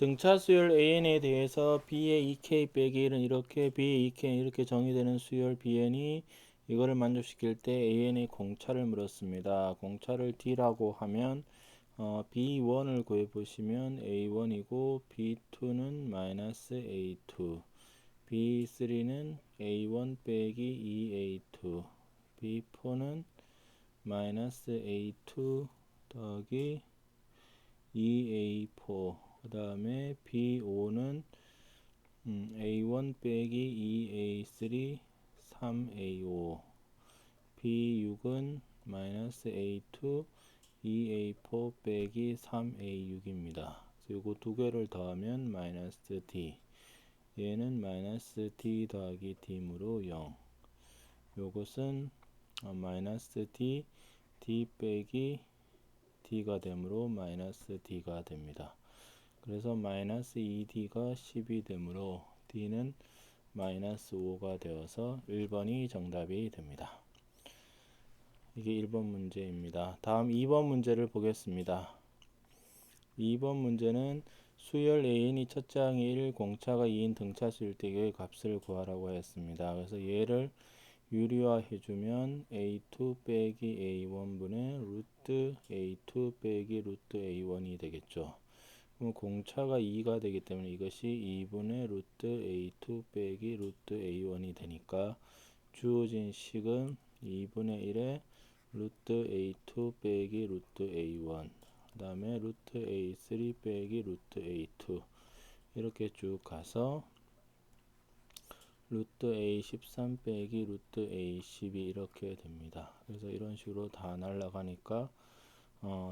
등차 수열 AN에 대해서 B의 2K 빼기 1은 이렇게, B의 2K는 이렇게 정의되는 수열 BN이 이거를 만족시킬 때 AN의 공차를 물었습니다. 공차를 D라고 하면 B1을 구해보시면 A1이고 B2는 마이너스 A2, B3는 A1 빼기 2A2, B4는 마이너스 A2 더하기 2A4, 그 다음에 B5는 A1 빼기 2A3 3A5, B6은 마이너스 A2 2A4 빼기 3A6입니다. 그리고 두 개를 더하면 마이너스 D, 얘는 마이너스 D 더하기 D므로 0, 요것은 마이너스 D, D 빼기 D가 되므로 마이너스 D가 됩니다. 그래서 마이너스 2D가 10이 되므로 D는 마이너스 5가 되어서 1번이 정답이 됩니다. 이게 1번 문제입니다. 다음 2번 문제를 보겠습니다. 2번 문제는 수열 AN이 첫째 항이 1, 공차가 2인 등차수일 때의 값을 구하라고 했습니다. 그래서 얘를 유리화 해주면 A2 빼기 A1분의 루트 A2 빼기 루트 A1이 되겠죠. 그럼 공차가 2가 되기 때문에 이것이 2분의 루트 A2 빼기 루트 A1이 되니까 주어진 식은 2분의 1에 루트 A2 빼기 루트 A1, 그 다음에 루트 A3 빼기 루트 A2 이렇게 쭉 가서 루트 A13 빼기 루트 A12 이렇게 됩니다. 그래서 이런 식으로 다 날라가니까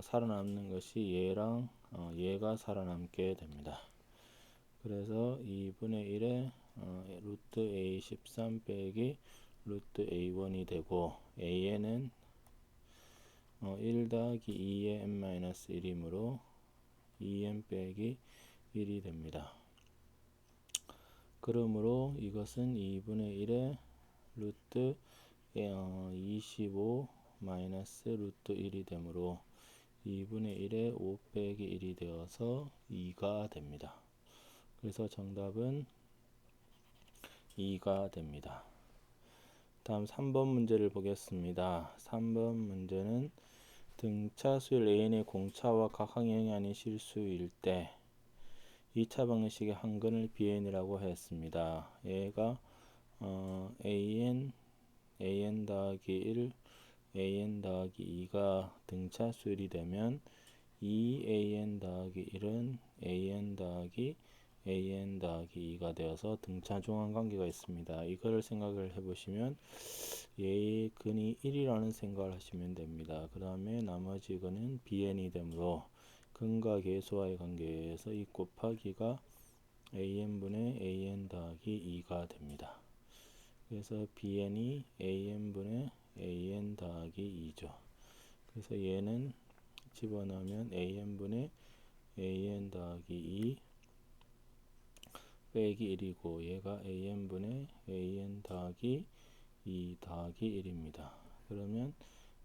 살아남는 것이 얘랑 얘가 살아남게 됩니다. 그래서 2분의 1에 루트 A13 빼기 루트 A1이 되고 AN은 1 더하기 2의 n-1이므로 2n 빼기 1이 됩니다. 그러므로 이것은 2분의 1의 루트 25 마이너스 루트 1이 되므로 2분의 1에 5 빼기 1이 되어서 2가 됩니다. 그래서 정답은 2가 됩니다. 다음 3번 문제를 보겠습니다. 3번 문제는 등차 수열 AN의 공차와 각 항형이 아닌 실수일 때 2차 방정식의 한근을 BN이라고 했습니다. 얘가 AN 더하기 1, AN 더하기 2가 등차 수열이 되면 2AN 더하기 1은 AN 더하기 2가 되어서 등차 중앙 관계가 있습니다. 이거를 생각을 해보시면 얘의 근이 1이라는 생각을 하시면 됩니다. 그 다음에 나머지 근은 BN이 되므로 근과 계수와의 관계에서 이 곱하기가 AN분의 AN 더하기 2가 됩니다. 그래서 BN이 AN분의 AN 더하기 2죠. 그래서 얘는 집어넣으면 AN분의 AN 더하기 2 빼기 1이고 얘가 AN분의 AN 더하기 2 더하기 1입니다. 그러면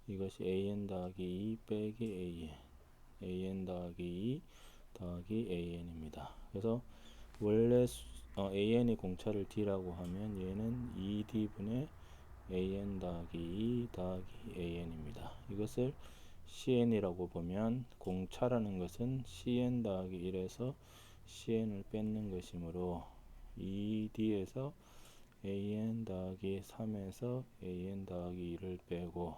이것이 AN 더하기 2 빼기 AN 더하기 2 더하기 AN입니다. 그래서 원래 AN의 공차를 D라고 하면 얘는 2D분의 AN 더하기 2 더하기 AN입니다. 이것을 CN이라고 보면 공차라는 것은 CN 더하기 1에서 CN을 뺏는 것이므로 2D에서 AN 더하기 3에서 AN 더하기 2를 빼고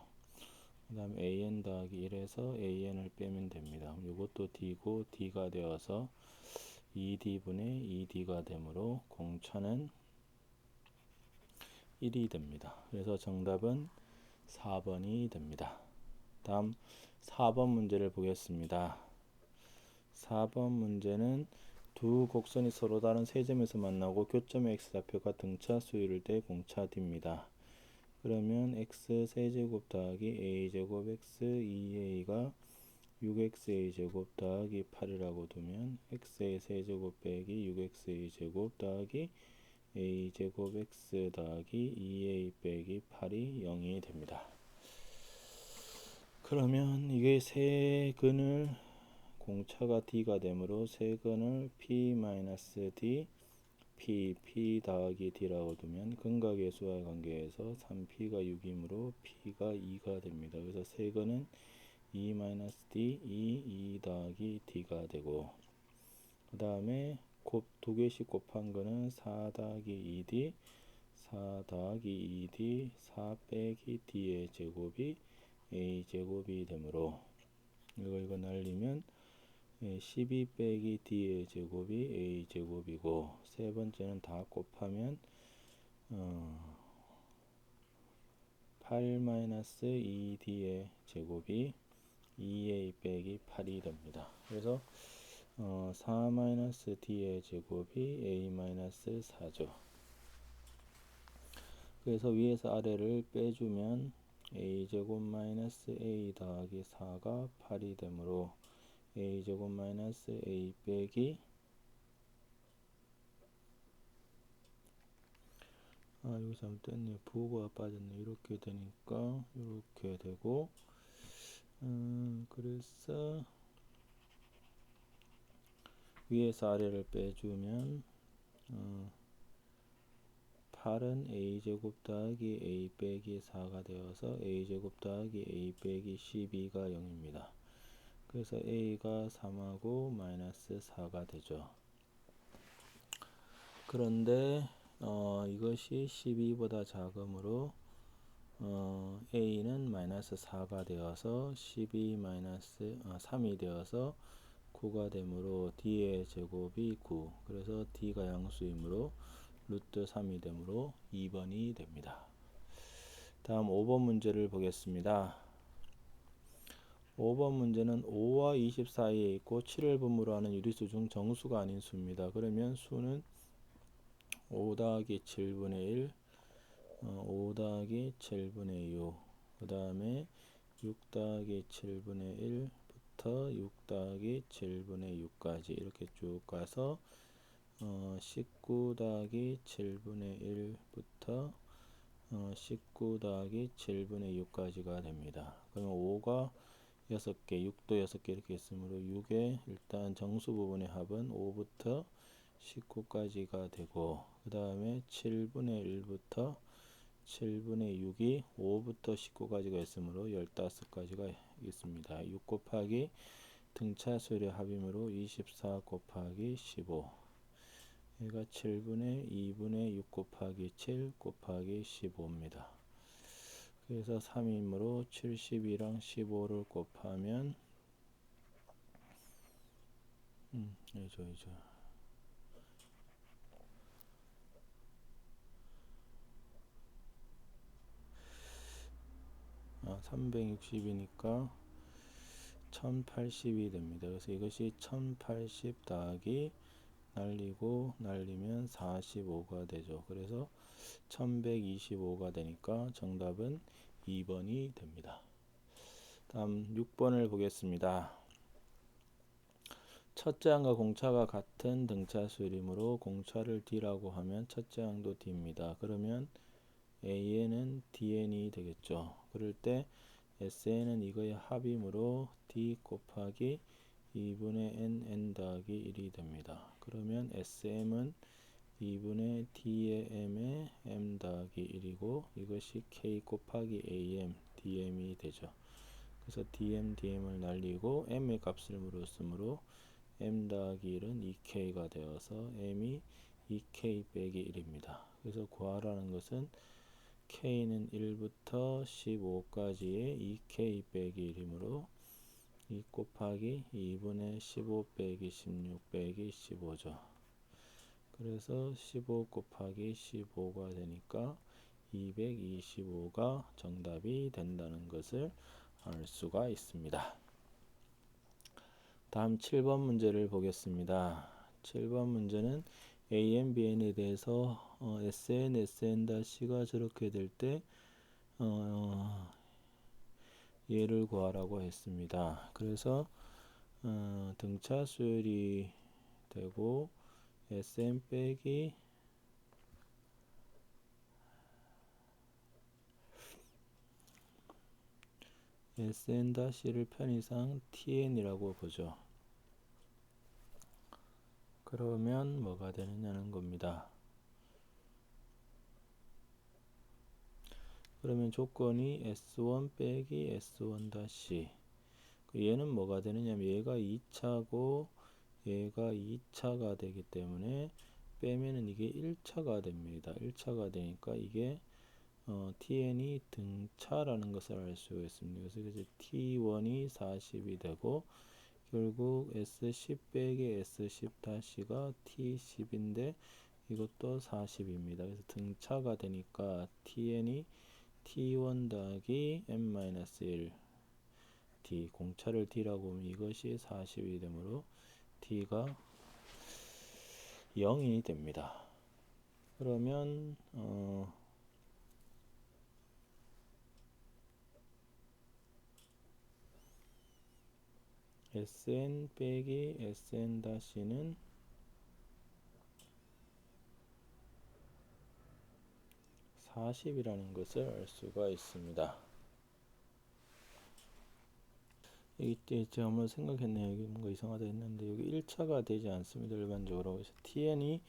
그 다음에 AN 더하기 1에서 AN을 빼면 됩니다. 이것도 D고 D가 되어서 2D분의 2D가 되므로 공차는 1이 됩니다. 그래서 정답은 4번이 됩니다. 다음 4번 문제를 보겠습니다. 4번 문제는 두 곡선이 서로 다른 세 점에서 만나고 교점의 x좌표가 등차 수열일 때 공차 D입니다. 그러면 x 세제곱 더하기 a제곱 x 2a가 6xa제곱 더하기 8이라고 두면 x의 세제곱 빼기 6xa제곱 더하기 a제곱 x 더하기 2a 빼기 8이 0이 됩니다. 그러면 이게 세 근을 공차가 d가 되므로 세근을 p-d p 더하기 d라고 두면 근각의 수와의 관계에서 3p가 6이므로 p가 2가 됩니다. 그래서 세근은 2-d 2 더하기 d가 되고, 그 다음에 두 개씩 곱한 거는 4 더하기 2d 4 더하기 2d 4 빼기 d의 제곱이 a 제곱이 되므로, 이거 날리면 12 빼기 d의 제곱이 a 제곱이고, 세 번째는 다 곱하면 8-2d의 제곱이 2a 빼기 8이 됩니다. 그래서 4-d의 제곱이 a-4죠. 그래서 위에서 아래를 빼주면 a제곱 마이너스 a 더하기 4가 8이 되므로 a제곱 마이너스 a 빼기 여기 잘못됐네. 부호가 빠졌네. 이렇게 되니까 이렇게 되고, 그래서 위에서 아래를 빼주면 8은 a제곱 더하기 a 빼기 4가 되어서 a제곱 더하기 a 빼기 12가 0입니다. 그래서 a가 3하고 마이너스 4가 되죠. 그런데 이것이 12보다 작으므로 a는 마이너스 4가 되어서 12 마이너스 3이 되어서 9가 되므로 d의 제곱이 9, 그래서 d가 양수이므로 루트 3이 되므로 2번이 됩니다. 다음 5번 문제를 보겠습니다. 5번 문제는 5와 20 사이에 있고 7을 분모로 하는 유리수 중 정수가 아닌 수입니다. 그러면 수는 5 더하기 7분의 1, 5 더하기 7분의 6, 그 다음에 6 더하기 7분의 1부터 6 더하기 7분의 6까지 이렇게 쭉 가서 19 더하기 7분의 1부터 19 더하기 7분의 6까지가 됩니다. 그러면 5가 6개, 6도 6개 이렇게 있으므로 6의 일단 정수 부분의 합은 5부터 19까지가 되고, 그 다음에 7분의 1부터 7분의 6이 5부터 19까지가 있으므로 15까지가 있습니다. 6 곱하기 등차수열의 합이므로 24 곱하기 15, 얘가 7분의 2분의 6 곱하기 7 곱하기 15입니다. 그래서 3이므로 72랑 15를 곱하면 이죠 360이니까 1080이 됩니다. 그래서 이것이 1080 더하기 날리면 45가 되죠. 그래서 1125가 되니까 정답은 2번이 됩니다. 다음 6번을 보겠습니다. 첫째 항과 공차가 같은 등차수이므로 공차를 d라고 하면 첫째 항도 d입니다. 그러면 AN은 DN이 되겠죠. 그럴 때 SN은 이거의 합이므로 D 곱하기 2분의 N 더하기 1이 됩니다. 그러면 SM은 2분의 D의 M의 M 더하기 1이고 이것이 K 곱하기 AM, DM이 되죠. 그래서 DM을 날리고 M의 값을 물었으므로 M 더하기 1은 2K가 되어서 M이 2K 빼기 1입니다. 그래서 구하라는 것은 K는 1부터 15까지의 2K 빼기 1이므로 2 곱하기 2분의 15 빼기 16 빼기 15죠. 그래서 15 곱하기 15가 되니까 225가 정답이 된다는 것을 알 수가 있습니다. 다음 7번 문제를 보겠습니다. 7번 문제는 AN, BN에 대해서 SN, SN-C가 저렇게 될 때 얘를 구하라고 했습니다. 그래서 등차 수열이 되고 SN 빼기 SN-C를 편의상 TN이라고 보죠. 그러면 뭐가 되느냐는 겁니다. 그러면 조건이 S1 빼기 S1 다시, 얘는 뭐가 되느냐면 얘가 2차고 얘가 2차가 되기 때문에 빼면은 이게 1차가 됩니다. 1차가 되니까 이게 tn이 등차라는 것을 알 수가 있습니다. 그래서 t1이 40이 되고 결국 S10 빼기 S10 다시가 T10인데 이것도 40입니다. 그래서 등차가 되니까 tn이 T1 더하기 n-1 D, 공차를 D라고 하면 이것이 40이 되므로 D가 0이 됩니다. 그러면 Sn 빼기 Sn 다시는 40이라는 것을 알 수가 있습니다. 이때 제가 한번 생각했네요. 여기 뭔가 이상하다 했는데 여기 1차가 되지 않습니다. 일반적으로. 그래서 tn이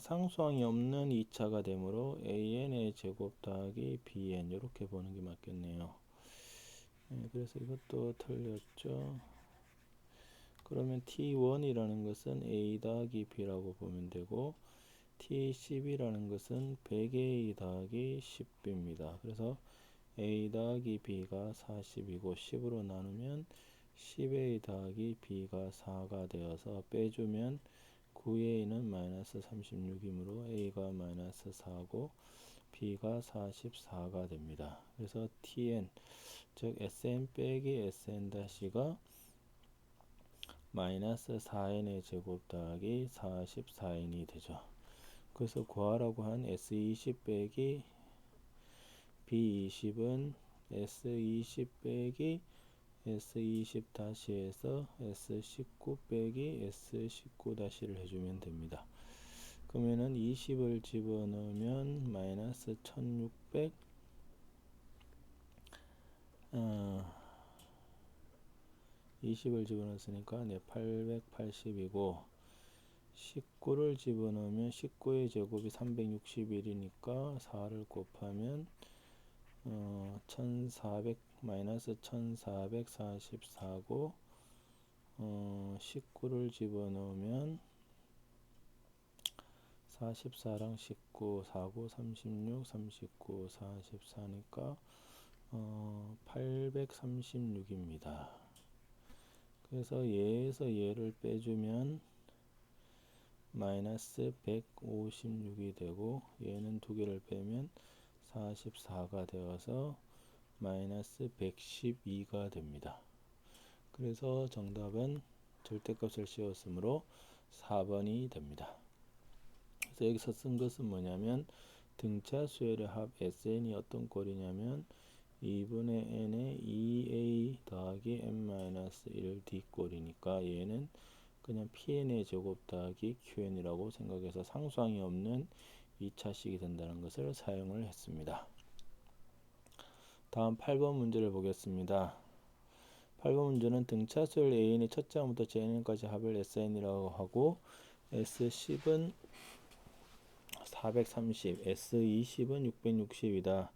상수항이 없는 2차가 되므로 an의 제곱 더하기 bn 이렇게 보는 게 맞겠네요. 그래서 이것도 틀렸죠. 그러면 t1이라는 것은 a 더하기 b라고 보면 되고 t10이라는 것은 100a 더하기 10b입니다. 그래서 a 더하기 b가 40이고 10으로 나누면 10a 더하기 b가 4가 되어서 빼주면 9a는 마이너스 36이므로 a가 마이너스 4고 b가 44가 됩니다. 그래서 tn 즉 sn 빼기 sn 다시가 마이너스 4n의 제곱 더하기 44n이 되죠. 그래서 구하라고 한 S20 빼기 B20은 S20 빼기 S20 다시에서 S19 빼기 S19 다시를 해주면 됩니다. 그러면은 20을 집어넣으면 마이너스 1600 20을 집어넣었으니까 880이고 19를 집어넣으면 19의 제곱이 361이니까 4를 곱하면 1400 마이너스 1444고 19를 집어넣으면 44랑 19 4고 36 39 44니까 836입니다. 그래서 얘에서 얘를 빼주면 마이너스 156이 되고 얘는 두 개를 빼면 44가 되어서 마이너스 112가 됩니다. 그래서 정답은 절대값을 씌웠으므로 4번이 됩니다. 그래서 여기서 쓴 것은 뭐냐면 등차 수열의 합 SN이 어떤 꼴이냐면 2분의 n의 2a 더하기 n-1 d 꼴이니까 얘는 그냥 pn의 제곱 더하기 qn이라고 생각해서 상수항이 없는 2차식이 된다는 것을 사용을 했습니다. 다음 8번 문제를 보겠습니다. 8번 문제는 등차 수열 a의 첫째 항부터 jn까지 합을 sn이라고 하고 S10은 430, S20은 660이다.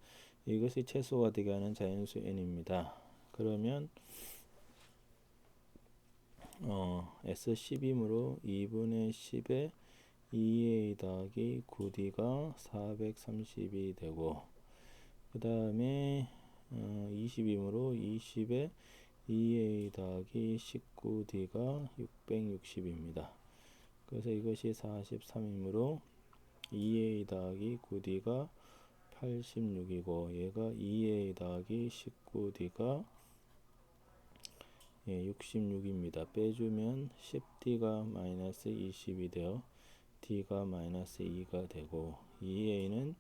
이것이 최소가 되게 하는 자연수 n입니다. 그러면 S10이므로 2분의 10에 2a 더하기 9d가 430이 되고 그 다음에 20이므로 20에 2a 더하기 19d가 660입니다. 그래서 이것이 43이므로 2a 더하기 9d가 86이고 얘가 2a 더하기 19d가 66입니다. 빼주면 10d가 마이너스 20이 되어 d가 마이너스 2가 되고 2a는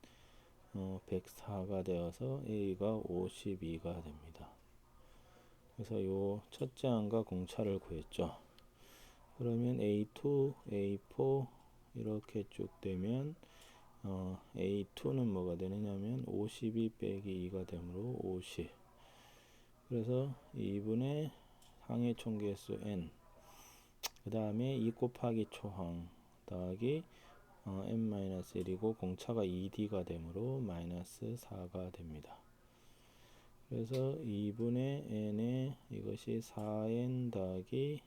104가 되어서 a가 52가 됩니다. 그래서 요 첫째 항과 공차를 구했죠. 그러면 A2, A4 이렇게 쭉 되면 A2는 뭐가 되느냐면 52 빼기 2가 되므로 50. 그래서 2분의 항의 총계수 n 그 다음에 2 곱하기 초항 더하기 n-1이고 공차가 2d가 되므로 마이너스 4가 됩니다. 그래서 2분의 n에 이것이 4n 더하기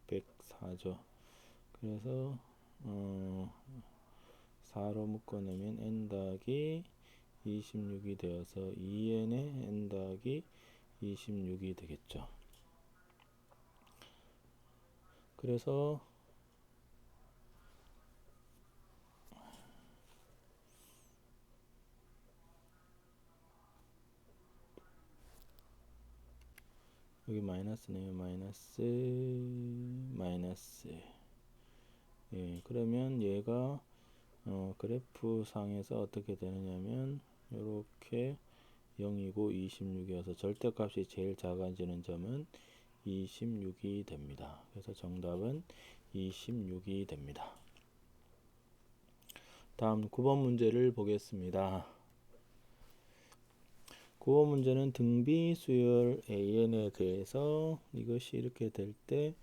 104죠. 그래서 4로 묶어내면 n 더하기 26이 되어서 2n에 n 더하기 26이 되겠죠. 그래서 여기 마이너스네요. 마이너스. 예, 그러면 얘가 그래프 상에서 어떻게 되느냐면 이렇게 0이고 26이어서 절대값이 제일 작아지는 점은 26이 됩니다. 그래서 정답은 26이 됩니다. 다음 9번 문제를 보겠습니다. 9번 문제는 등비 수열 AN에 대해서 이것이 이렇게 될 때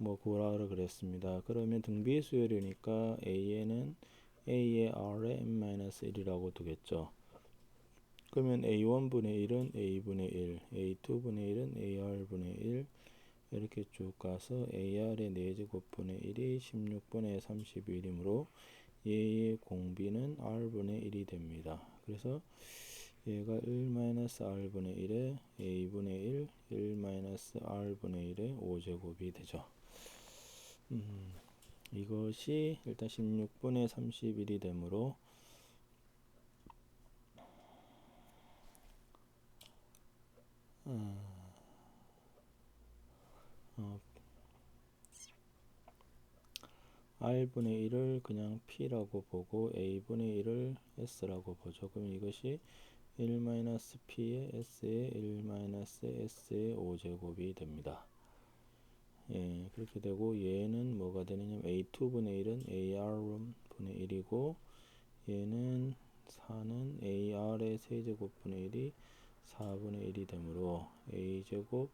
뭐 구하라 그랬습니다. 그러면 등비 수열이니까 AN은 A의 R의 n-1이라고 두겠죠. 그러면 A1분의 1은 A분의 1, A2분의 1은 AR분의 1 이렇게 쭉 가서 AR의 4제곱분의 1이 16분의 31이므로 얘의 공비는 R분의 1이 됩니다. 그래서 얘가 1-R분의 1에 A분의 1, 1-R분의 1의 5제곱이 되죠. 이것이 일단 16분의 31이 되므로 R분의 1을 그냥 P라고 보고 A분의 1을 S라고 보죠. 그럼 이것이 1-P의 S의 1-S의 5제곱이 됩니다. 예, 그렇게 되고 얘는 뭐가 되느냐면 A2분의 1은 AR분의 1이고 얘는 4는 AR의 세제곱분의 1이 4분의 1이 되므로 A제곱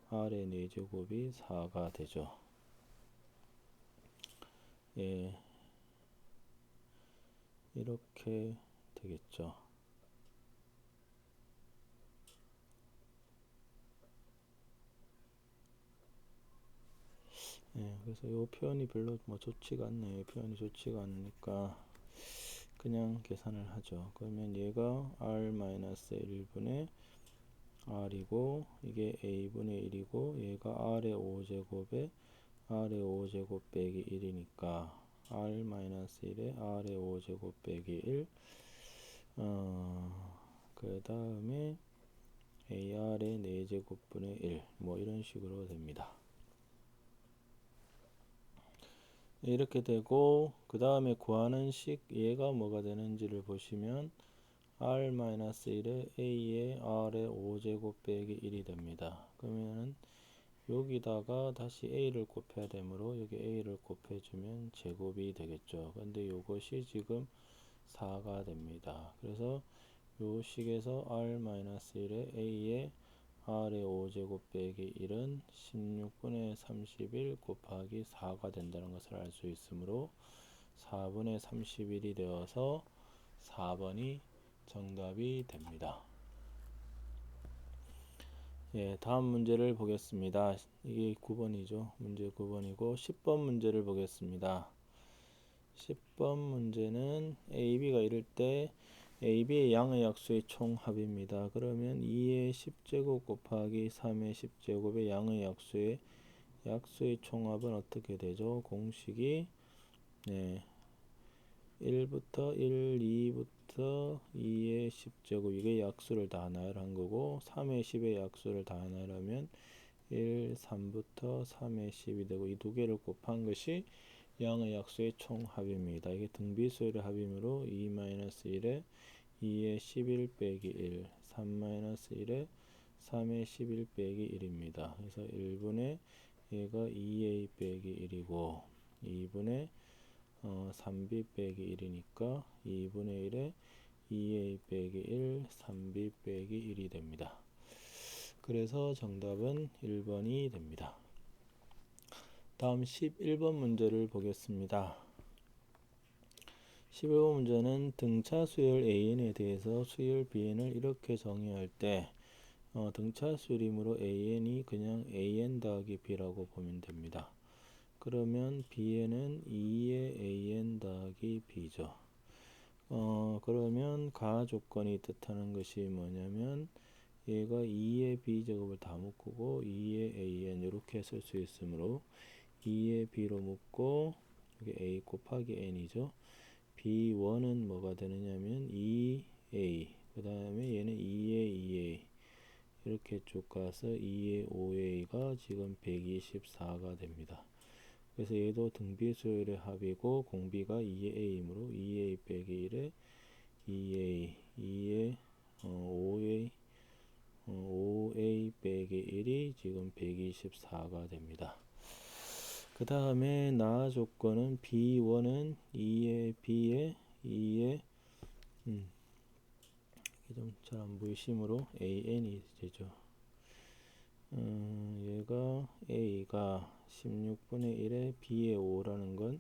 R의 4제곱이 4가 되죠. 예, 이렇게 되겠죠. 예, 그래서 이 표현이 별로 뭐 좋지가 않네요. 표현이 좋지가 않으니까 그냥 계산을 하죠. 그러면 얘가 R-1분의 R이고 이게 A분의 1이고 얘가 R의 5제곱에 R의 5제곱 빼기 1이니까 R-1에 R의 5제곱 빼기 1 그 다음에 AR의 4제곱분의 1 뭐 이런 식으로 됩니다. 이렇게 되고 그 다음에 구하는 식 얘가 뭐가 되는지를 보시면 R-1에 A의 R의 5제곱 빼기 1이 됩니다. 그러면은 여기다가 다시 A를 곱해야 되므로 여기 A를 곱해주면 제곱이 되겠죠. 근데 이것이 지금 4가 됩니다. 그래서 요 식에서 R-1에 A의 R의 5제곱 빼기 1은 16분의 31 곱하기 4가 된다는 것을 알 수 있으므로 4분의 31이 되어서 4번이 정답이 됩니다. 예, 다음 문제를 보겠습니다. 이게 9번이죠. 문제 9번이고 10번 문제를 보겠습니다. 10번 문제는 AB가 이럴 때 AB의 양의 약수의 총합입니다. 그러면 2의 10제곱 곱하기 3의 10제곱의 양의 약수의 총합은 어떻게 되죠? 공식이 1부터 1, 2부터 2의 10제곱 이게 약수를 다 나열한 거고 3의 10의 약수를 다 나열하면 1, 3부터 3의 10이 되고 이 두 개를 곱한 것이 양의 약수의 총합입니다. 이게 등비수열의 합이므로 2-1에 2의 11 빼기 1, 3-1에 3의 11 빼기 1입니다. 그래서 1분의 얘가 2a 빼기 1이고 2분의 3b 빼기 1이니까 2분의 1에 2a 빼기 1, 3b 빼기 1이 됩니다. 그래서 정답은 1번이 됩니다. 다음 11번 문제를 보겠습니다. 11번 문제는 등차 수열 AN에 대해서 수열 BN을 이렇게 정의할 때 등차 수열이므로 AN이 그냥 AN 더하기 B라고 보면 됩니다. 그러면 BN은 2의 AN 더하기 B죠. 그러면 가 조건이 뜻하는 것이 뭐냐면 얘가 2의 B제곱을 다 묶고 2의 AN 이렇게 쓸 수 있으므로 2의 B로 묶고 여기 A 곱하기 N이죠. B1은 뭐가 되느냐면 2A 그 다음에 얘는 2의 2A 이렇게 쭉 가서 2의 5A가 지금 124가 됩니다. 그래서 얘도 등비수열의 합이고 공비가 2의 A이므로 2A 빼기 1에 2A 2의 5A 5A 빼기 1이 지금 124가 됩니다. 그 다음에 나 조건은 B1은 2의 B에 2의 좀 잘 안 보이시므로 AN이 되죠. 얘가 A가 16분의 1에 B의 5라는 건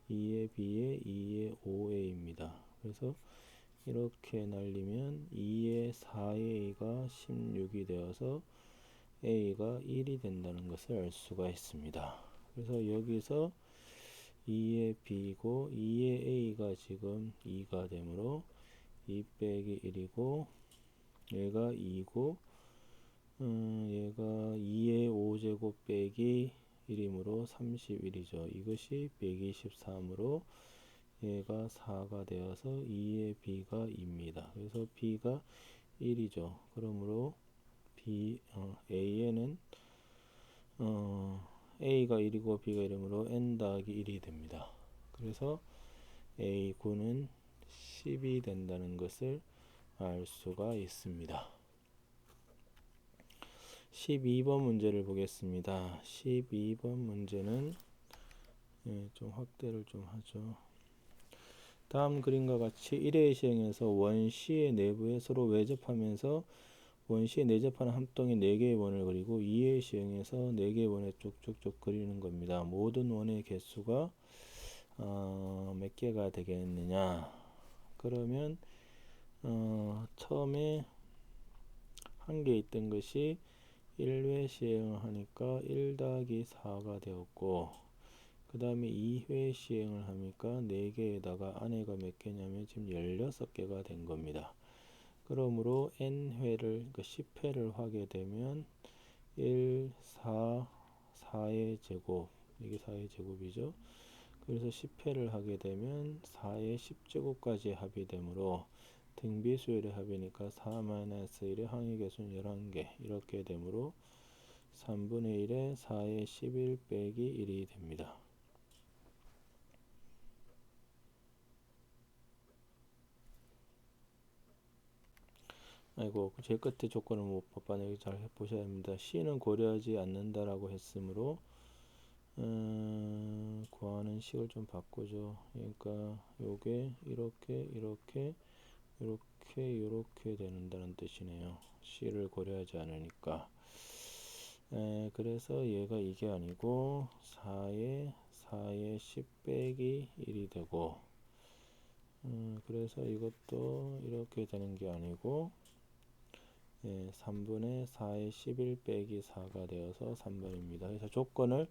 2의 B에 2의 5A입니다. 그래서 이렇게 날리면 2의 4A가 16이 되어서 A가 1이 된다는 것을 알 수가 있습니다. 그래서 여기서 2의 B고 2의 A가 지금 2가 되므로 2 빼기 1이고 얘가 2고 얘가 2의 5제곱 빼기 1이므로 31이죠. 이것이 123으로 얘가 4가 되어서 2의 B가 2입니다. 그래서 B가 1이죠. 그러므로 AN은 A가 1이고 B가 1이므로 N 더하기 1이 됩니다. 그래서 A9는 10이 된다는 것을 알 수가 있습니다. 12번 문제를 보겠습니다. 12번 문제는 좀 확대를 좀 하죠. 다음 그림과 같이 1회 시행에서 원시의 내부에 서로 외접하면서 원시에 내접하는 합동의 4개의 원을 그리고 2회 시행에서 4개의 원을 쭉쭉쭉 그리는 겁니다. 모든 원의 개수가 몇 개가 되겠느냐? 그러면 처음에 한 개 있던 것이 1회 시행을 하니까 1 더하기 4가 되었고 그 다음에 2회 시행을 하니까 4개에다가 안에가 몇 개냐면 지금 16개가 된 겁니다. 그러므로 n회를 10회를 하게 되면 1, 4, 4의 제곱 이게 4의 제곱이죠. 그래서 10회를 하게 되면 4의 10제곱까지 합이 되므로 등비수열의 합이니까 4-1의 항의개수는 11개 이렇게 되므로 3분의 1에 4의 11 빼기 1이 됩니다. 아이고 제 끝에 조건을 못 봤네요. 잘 보셔야 합니다. C는 고려하지 않는다라고 했으므로 구하는 식을 좀 바꾸죠. 그러니까 요게 이렇게 된다는 뜻이네요. C를 고려하지 않으니까. 그래서 얘가 이게 아니고 4의 10 빼기 1이 되고 그래서 이것도 이렇게 되는 게 아니고 3분의 4의 11 빼기 4가 되어서 3번입니다. 그래서 조건을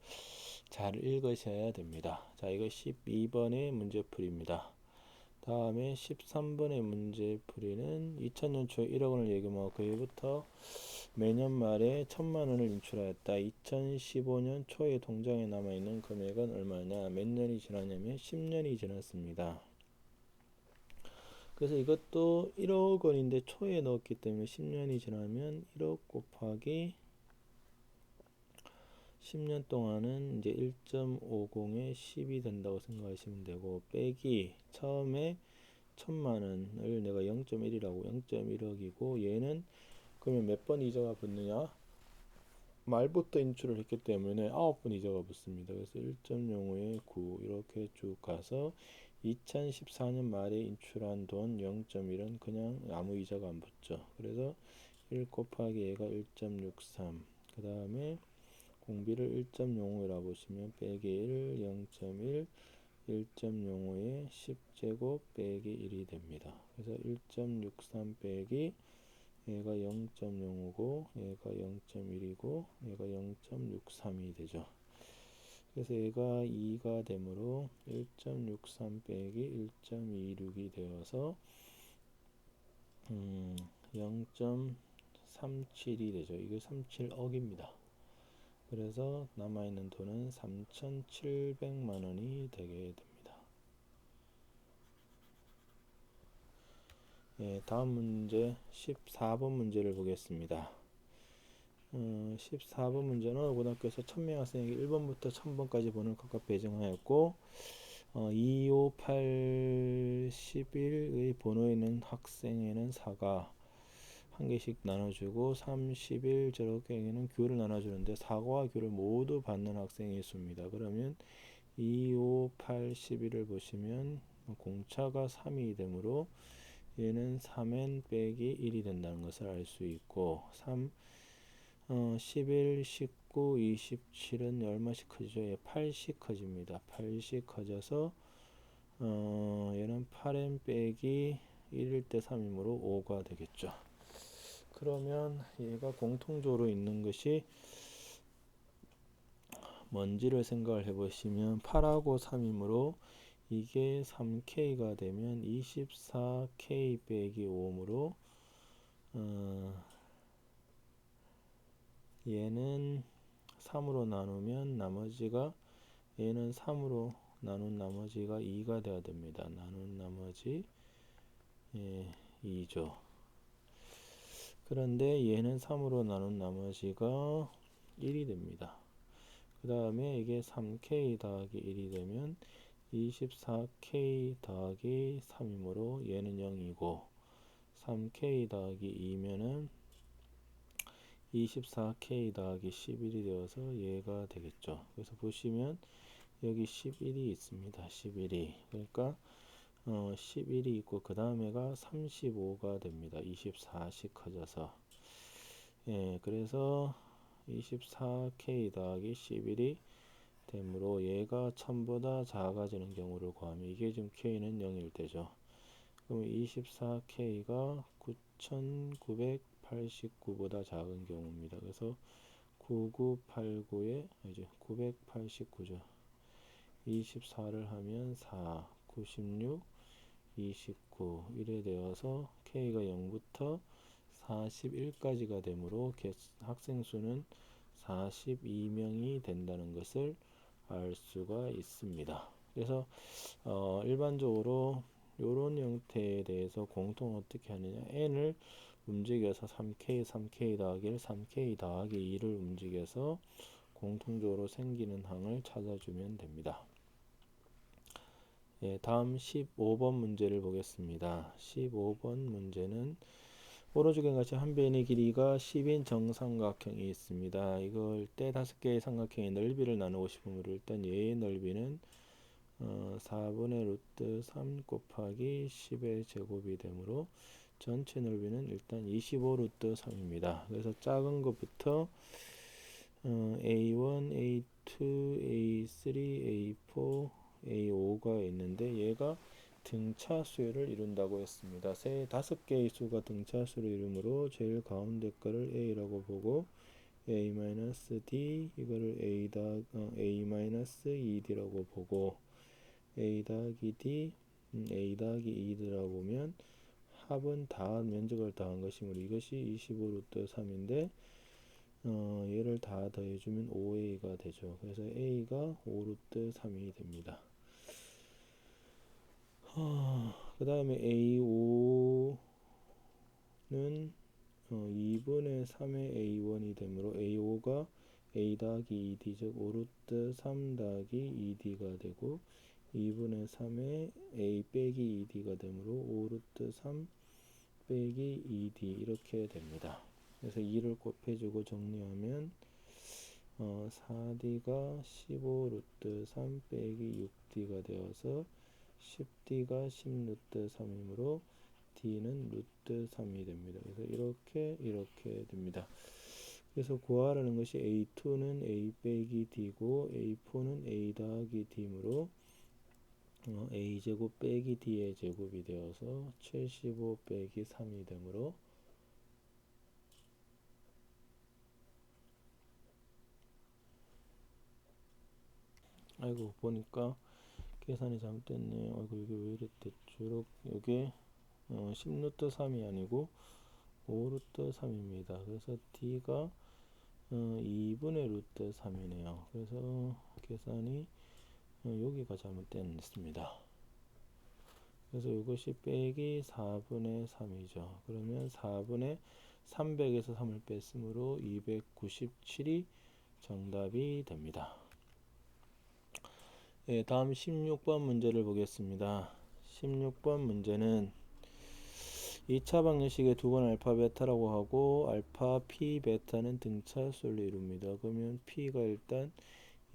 잘 읽으셔야 됩니다. 자, 이거 12번의 문제풀이입니다. 다음에 13번의 문제풀이는 2000년 초에 1억 원을 예금하고 그 해부터 매년 말에 1000만 원을 인출하였다. 2015년 초에 통장에 남아있는 금액은 얼마냐? 몇 년이 지났냐면 10년이 지났습니다. 그래서 이것도 1억 원인데 초에 넣었기 때문에 10년이 지나면 1억 곱하기 10년 동안은 이제 1.50에 10이 된다고 생각하시면 되고 빼기 처음에 1000만 원을 내가 0.1이라고 0.1억이고 얘는 그러면 몇 번 이자가 붙느냐? 말부터 인출을 했기 때문에 9번 이자가 붙습니다. 그래서 1.05에 9 이렇게 쭉 가서 2014년 말에 인출한 돈 0.1은 그냥 아무 이자가 안 붙죠. 그래서 1 곱하기 얘가 1.63 그 다음에 공비를 1.05이라고 보시면 빼기 1, 0.1, 1.05에 10제곱 빼기 1이 됩니다. 그래서 1.63 빼기 얘가 0.05고 얘가 0.1이고 얘가 0.63이 되죠. 그래서 얘가 2가 되므로 1.63 빼기 1.26이 되어서 0.37이 되죠. 이게 37억입니다. 그래서 남아있는 돈은 3,700만 원이 되게 됩니다. 예, 다음 문제 14번 문제를 보겠습니다. 14번 문제는 어느 고등학교에서 1000명 학생에게 1번부터 1000번까지 번호를 각각 배정하였고 2, 5, 8, 11의 번호에 있는 학생에는 4가 한 개씩 나눠주고 3, 11 저렇게에게는 귤을 나눠주는데 4과 귤을 모두 받는 학생이 있습니다. 그러면 2, 5, 8, 11을 보시면 공차가 3이 되므로 얘는 3n 빼기 1이 된다는 것을 알 수 있고 11, 19, 27은 얼마씩 커지죠? 예, 8씩 커집니다. 8씩 커져서 얘는 8n 빼기 1일 때 3이므로 5가 되겠죠. 그러면 얘가 공통적으로 있는 것이 뭔지를 생각을 해보시면 8하고 3이므로 이게 3K가 되면 24K 빼기 5이므로 얘는 3으로 나누면 나머지가 얘는 3으로 나눈 나머지가 2가 되어야 됩니다. 나눈 나머지 2죠. 그런데 얘는 3으로 나눈 나머지가 1이 됩니다. 그 다음에 이게 3K 더하기 1이 되면 24K 더하기 3이므로 얘는 0이고 3K 더하기 2면은 24K 더하기 11이 되어서 얘가 되겠죠. 그래서 보시면 여기 11이 있습니다. 11이. 그러니까 11이 있고 그 다음에가 35가 됩니다. 24씩 커져서. 예, 그래서 24K 더하기 11이 되므로 얘가 1000보다 작아지는 경우를 구하면 이게 지금 K는 0일 때죠. 그럼 24K가 9989보다 작은 경우입니다. 그래서 9989에 이제 989죠. 24를 하면 4, 96, 29 이래 되어서 K가 0부터 41까지가 되므로 학생 수는 42명이 된다는 것을 알 수가 있습니다. 그래서 일반적으로 이런 형태에 대해서 공통 어떻게 하느냐, n을 움직여서 3K 더하기 1, 3K 더하기 2를 움직여서 공통적으로 생기는 항을 찾아주면 됩니다. 예, 다음 15번 문제를 보겠습니다. 15번 문제는 오른쪽에 같이 한 변의 길이가 10인 정삼각형이 있습니다. 이걸 때 5개의 삼각형의 넓이를 나누고 싶으면 일단 얘의 넓이는 4분의 루트 3 곱하기 10의 제곱이 되므로 전체 넓이는 일단 25 루트 3입니다. 그래서 작은 것부터 A1, A2, A3, A4, A5가 있는데 얘가 등차수를 이룬다고 했습니다. 세 5개의 수가 등차수를 이루므로 제일 가운데 거를 A라고 보고 A-D 이거를 A-2D라고 보고 A 더하기 D, A 더하기 2라고 보면 합은 다 면적을 더한 것이므로 이것이 25 루트 3인데 얘를 다 더해주면 5A가 되죠. 그래서 A가 5 루트 3이 됩니다. 그 다음에 A5는 2분의 3의 A1이 되므로 A5가 A 더하기 2D 즉 5 루트 3 더하기 2D가 되고 2분의 3의 A 빼기 2D가 되므로 5 루트 3 빼기 2D 이렇게 됩니다. 그래서 2를 곱해주고 정리하면 4D가 15 루트 3 빼기 6D가 되어서 10D가 10 루트 3이므로 D는 루트 3이 됩니다. 그래서 이렇게 됩니다. 그래서 구하라는 것이 A2는 A 빼기 D고 A4는 A 더하기 D므로 A제곱 빼기 D의 제곱이 되어서 75 빼기 3이 되므로 아이고 보니까 계산이 잘못됐네요. 아이고 이게 왜 이랬댔죠? 이게 10루트 3이 아니고 5루트 3입니다. 그래서 D가 2분의 루트 3이네요. 그래서 계산이 여기가 잘못됐습니다. 그래서 이것이 빼기 4분의 3이죠. 그러면 4분의 300에서 3을 뺐으므로 297이 정답이 됩니다. 네, 다음 16번 문제를 보겠습니다. 16번 문제는 2차 방정식의 두 번 알파 베타라고 하고 알파 p 베타는 등차수를 이룹니다. 그러면 p가 일단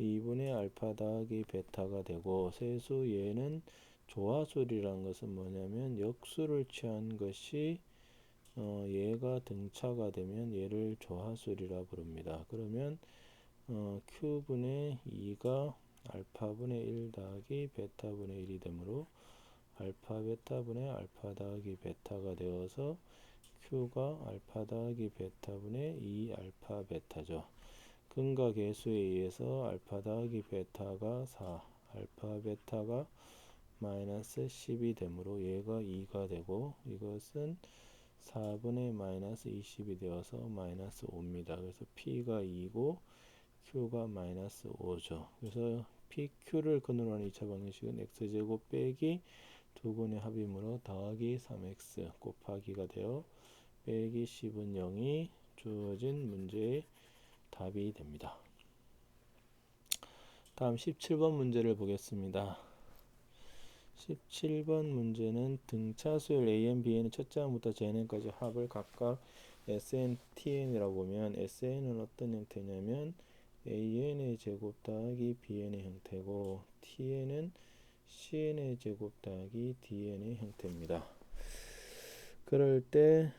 2분의 알파 더하기 베타가 되고 세수 얘는 조화수이라는 것은 뭐냐면 역수를 취한 것이 얘가 등차가 되면 얘를 조화수이라 부릅니다. 그러면 q분의 2가 알파분의 1 더하기 베타분의 1이 되므로 알파 베타분의 알파 더하기 베타가 되어서 q가 알파 더하기 베타분의 2 알파 베타죠. 근과 계수에 의해서 알파 더하기 베타가 4, 알파 베타가 마이너스 10이 되므로 얘가 2가 되고 이것은 4분의 마이너스 20이 되어서 마이너스 5입니다. 그래서 p가 2고 q가 마이너스 5죠. 그래서 pq를 근으로 하는 2차 방정식은 x제곱 빼기 두 분의 합이므로 더하기 3x 곱하기가 되어 빼기 10은 0이 주어진 문제의 답이 됩니다. 다음 17번 문제를 보겠습니다. 17번 문제는 등차수열 AN, BN의 첫째 항부터 JN까지 합을 각각 SN, TN이라고 보면 SN은 어떤 형태냐면 AN의 제곱 더하기 BN의 형태고 TN은 CN의 제곱 더하기 DN의 형태입니다. 그럴 때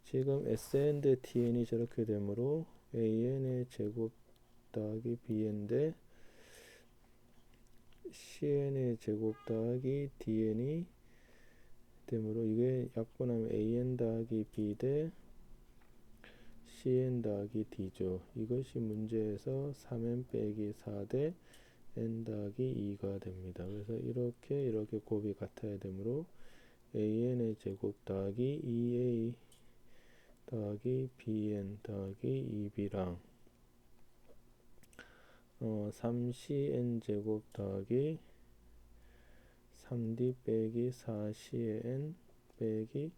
지금 SN 대 TN이 저렇게 되므로 AN의 제곱 더하기 BN 대 CN의 제곱 더하기 DN이 되므로 이게 약분하면 AN 더하기 B 대 CN 더하기 D죠. 이것이 문제에서 3N 빼기 4 대 N 더하기 2가 됩니다. 그래서 이렇게 곱이 같아야 되므로 AN의 제곱 더하기 2A 더하기 BN 더하기 2B랑 3CN 제곱 더하기 3D 빼기 4CN 빼기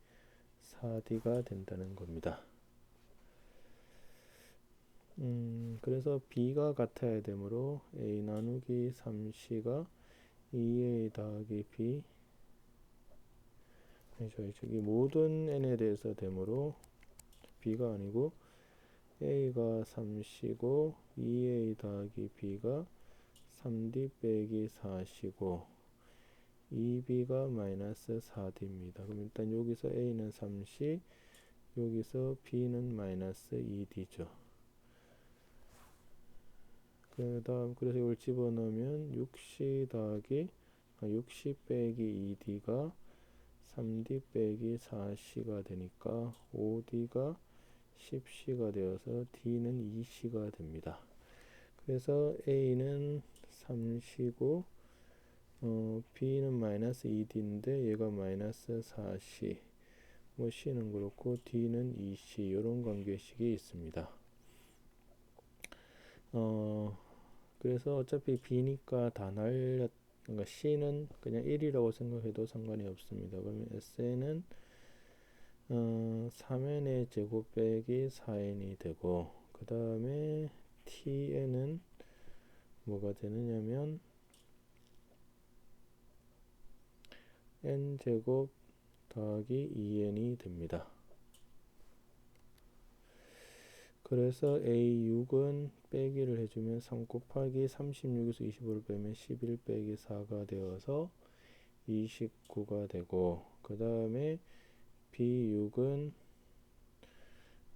4D가 된다는 겁니다. 그래서 B가 같아야 되므로 A 나누기 3C가 2A 더하기 B 저기 모든 N에 대해서 되므로 B가 아니고 A가 3C고 2A 더하기 B가 3D 빼기 4C고 2B가 마이너스 4D입니다. 그럼 일단 여기서 A는 3C 여기서 B는 마이너스 2D죠. 그 다음 그래서 이걸 집어넣으면 6C 더하기 60 빼기 2D가 3D 빼기 4C가 되니까 5D가 10C가 되어서 D는 2C가 됩니다. 그래서 A는 3C고 B는 마이너스 2D인데 얘가 마이너스 4C 뭐 C는 그렇고 D는 2C 이런 관계식이 있습니다. 그래서 어차피 B니까 다 날렸 그러니까 C는 그냥 1이라고 생각해도 상관이 없습니다. 그러면 SN은 3n의 제곱 빼기 4n이 되고 그 다음에 TN은 뭐가 되느냐면 n제곱 더하기 2n이 됩니다. 그래서 A6은 빼기를 해주면 3 곱하기 36에서 25를 빼면 11 빼기 4가 되어서 29가 되고 그 다음에 B6은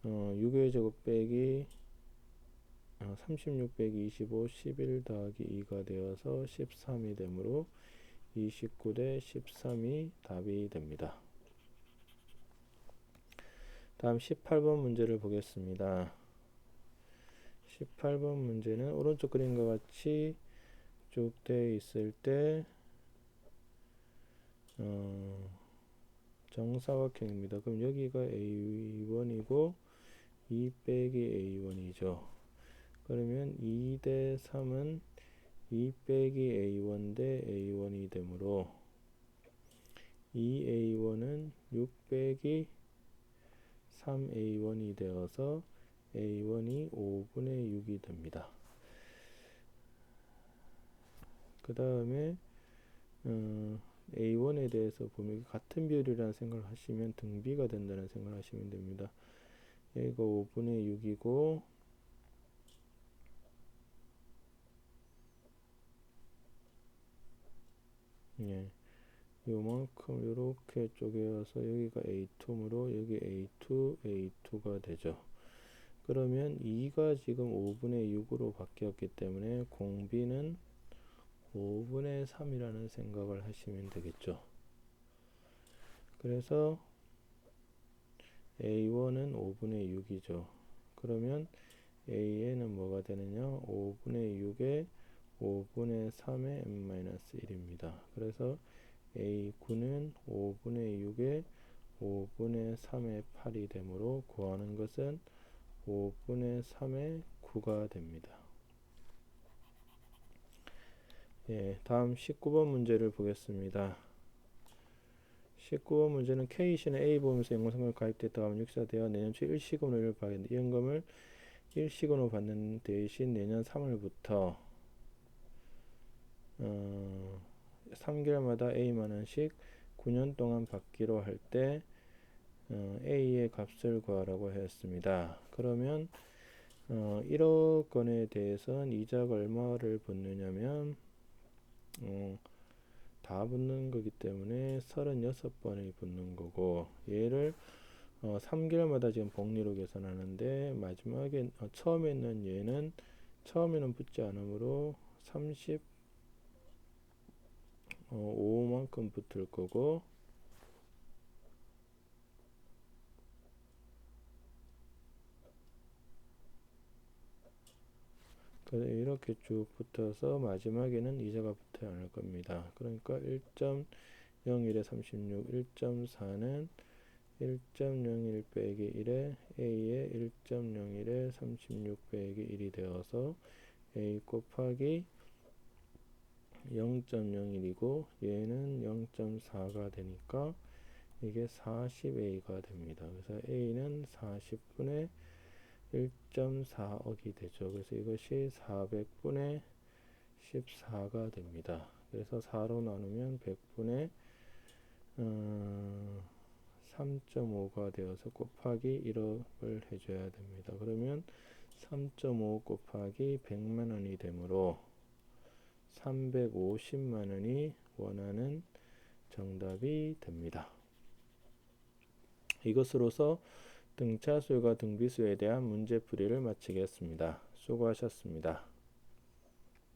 6의 제곱 빼기 36 빼기 25 11 더하기 2가 되어서 13이 되므로 29 대 13이 답이 됩니다. 다음 18번 문제를 보겠습니다. 18번 문제는 오른쪽 그림과 같이 쭉 되어 있을 때 정사각형입니다. 그럼 여기가 A1이고 2 빼기 A1이죠. 그러면 2 대 3은 2 빼기 A1 대 A1이 되므로 2A1은 6 빼기 3A1이 되어서 A1이 5분의 6이 됩니다. 그 다음에 A1에 대해서 보면 같은 비율이라는 생각을 하시면 등비가 된다는 생각을 하시면 됩니다. 여기가 5분의 6이고 예, 요만큼 이렇게 쪼개어서 여기가 A2이므로 여기 A2, A2가 되죠. 그러면 2가 지금 5분의 6으로 바뀌었기 때문에 공비는 5분의 3이라는 생각을 하시면 되겠죠. 그래서 A1은 5분의 6이죠. 그러면 A에는 뭐가 되느냐? 5분의 6에 5분의 3의 n-1입니다. 그래서 A9는 5분의 6에 5분의 3의 8이 되므로 구하는 것은 5분의 3의 9가 됩니다. 예, 다음 19번 문제를 보겠습니다. 19번 문제는 K씨는 A 보험에서 연금상품 가입됐다 하면 육사되어 내년 초 일시금을 받겠는데 이 연금을 일시금으로 받는 대신 내년 3월부터 3개월마다 A만원씩 9년 동안 받기로 할 때 A의 값을 구하라고 했습니다. 그러면 1억 원에 대해서는 이자가 얼마를 붙느냐면 다 붙는 거기 때문에 36번이 붙는 거고 얘를 3개월마다 지금 복리로 계산하는데 마지막에 처음에 있는 얘는 처음에는 붙지 않으므로 35만큼 붙을 거고 이렇게 쭉 붙어서 마지막에는 이자가 붙어야 할 겁니다. 그러니까 1.01에 36, 1.4는 1.01 빼기 1에 A에 1.01에 36 빼기 1이 되어서 A 곱하기 0.01이고 얘는 0.4가 되니까 이게 40A가 됩니다. 그래서 A는 40분의 1.4억이 되죠. 그래서 이것이 400분의 14가 됩니다. 그래서 4로 나누면 100분의 3.5가 되어서 곱하기 1억을 해줘야 됩니다. 그러면 3.5 곱하기 100만원이 되므로 350만원이 원하는 정답이 됩니다. 이것으로서 등차수와 등비수에 대한 문제풀이를 마치겠습니다. 수고하셨습니다.